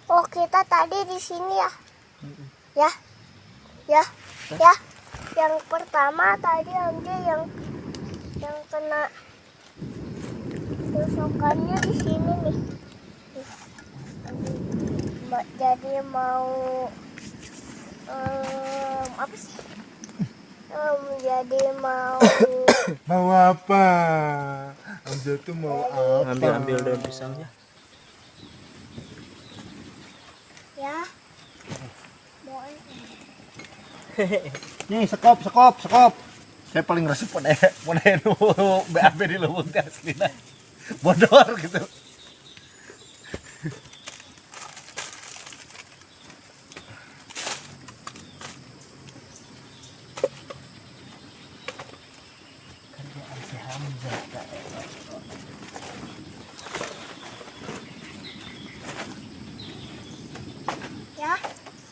Oh, kita tadi di sini ya. Ya. Ya. Ya. Yang pertama tadi Anggi yang kena tusukannya di sini nih. Jadi mau apa sih? Jadi mau Mau apa? Amjad tuh mau apa? Ambil daun pisangnya. ya. Mau Nih sekop. Saya paling resep pone BAB di lubung teh aslina. Bodor gitu. Kerjaan si Hamzah ya.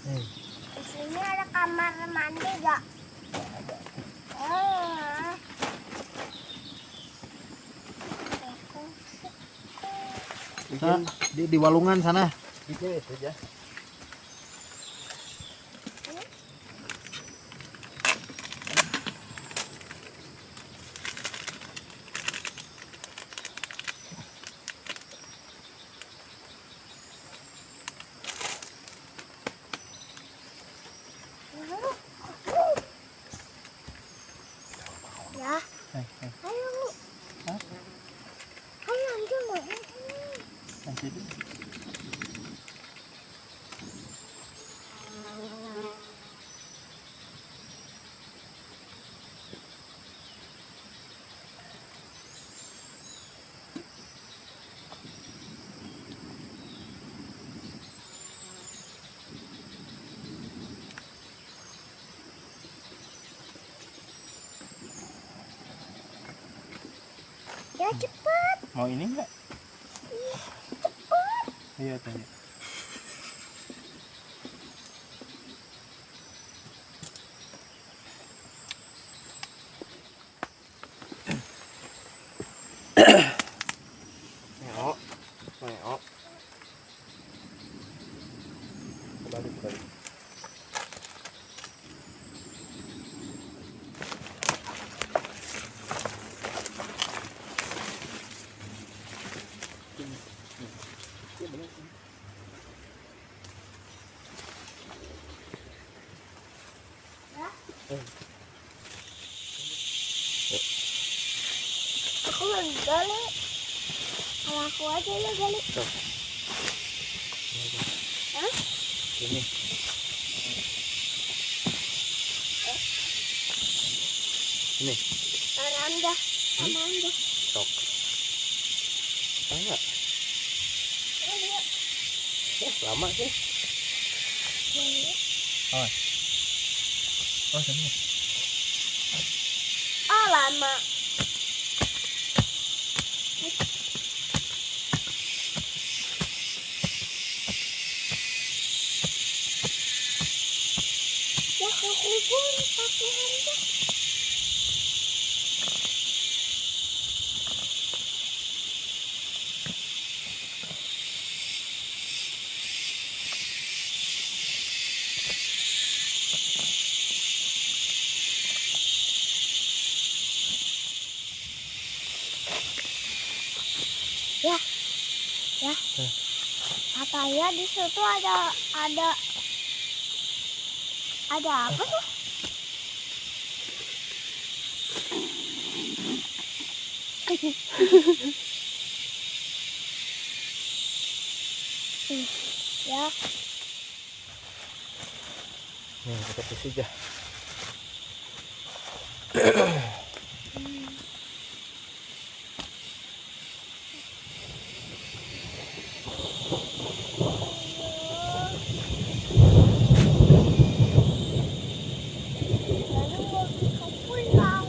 Di sini ada kamar mandi gak? di Walungan sana. Itu aja. Ya. Ayo, Mi. Ayo, Anggi mau. Ya cepet. Mau ini enggak? Cepet. Iya tanya. Meok. Balik. Aku lagi gali. Kalau aku aja ya gali. Tuh. Hah? Ini. Ini. Anda. Sama Anda. Tok. Enggak. Lama sih. Oh, sini. Oh, lama. Ya, aku pun pakai Anda. Ya. Katanya di situ ada apa tuh? Ya. Nih, kita isi aja. Lalu mau kita pulang.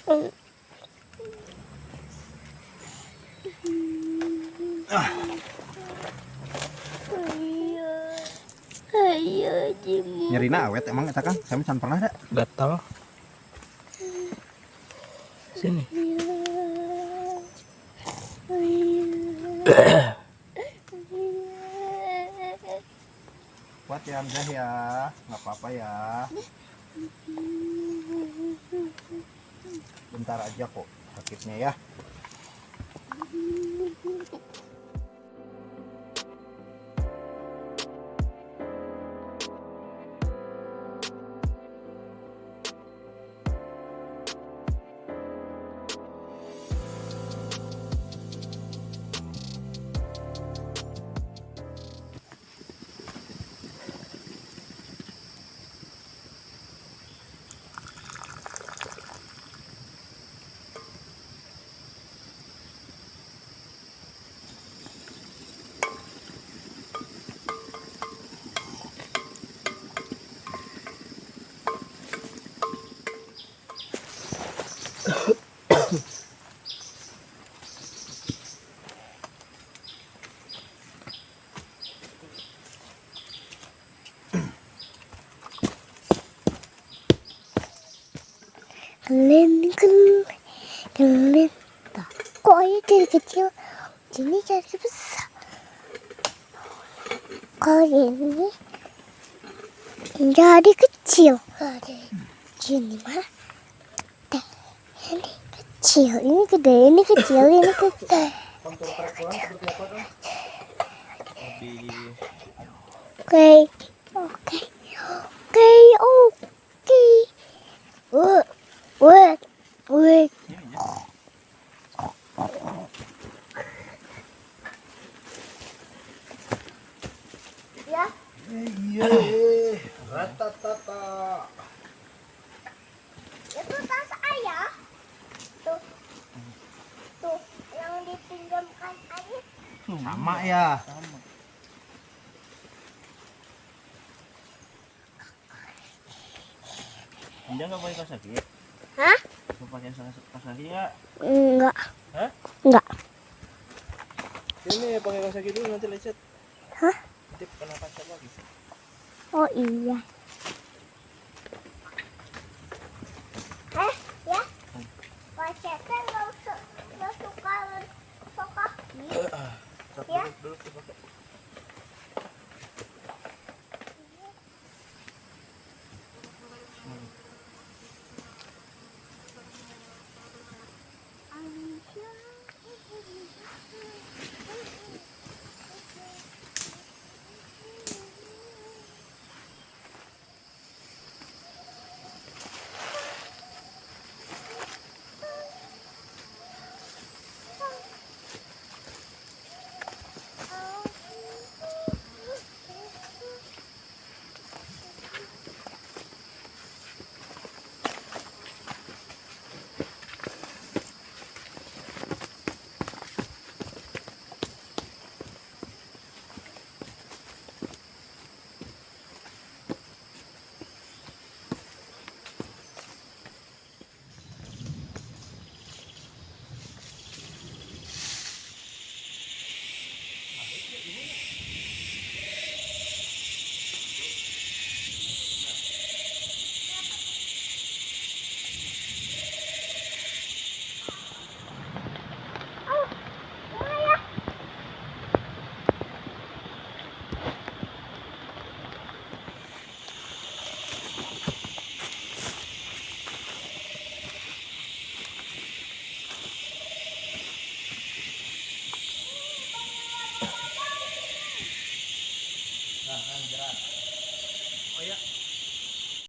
Ayo, Jimu. Nyerina awet emang eta Kang? Saya can pernah ada. Gatal. Sini. Kuat ya Hamzah ya, nggak apa-apa ya. Bentar aja kok sakitnya ya. Kalian kalian kok aja dari kecil ini jadi besar. Kalau ini jadi kecil. Ini mah ini kecil, ini gede, ini kecil, ini gede. Oke, oke, oke, oke. Wait. Ya. Iya, ratatata. Itu tas ayah. Tuh. Tuh, yang dipinjamkan ayah. Sama ya. Dia nggak pakai kaos kaki? Hah? Mau pakai kaos kaki nggak? Enggak. Hah? Enggak. Ini pakai kaos kaki dulu nanti lecet. Hah? Tip kena kaca lagi. Oh iya.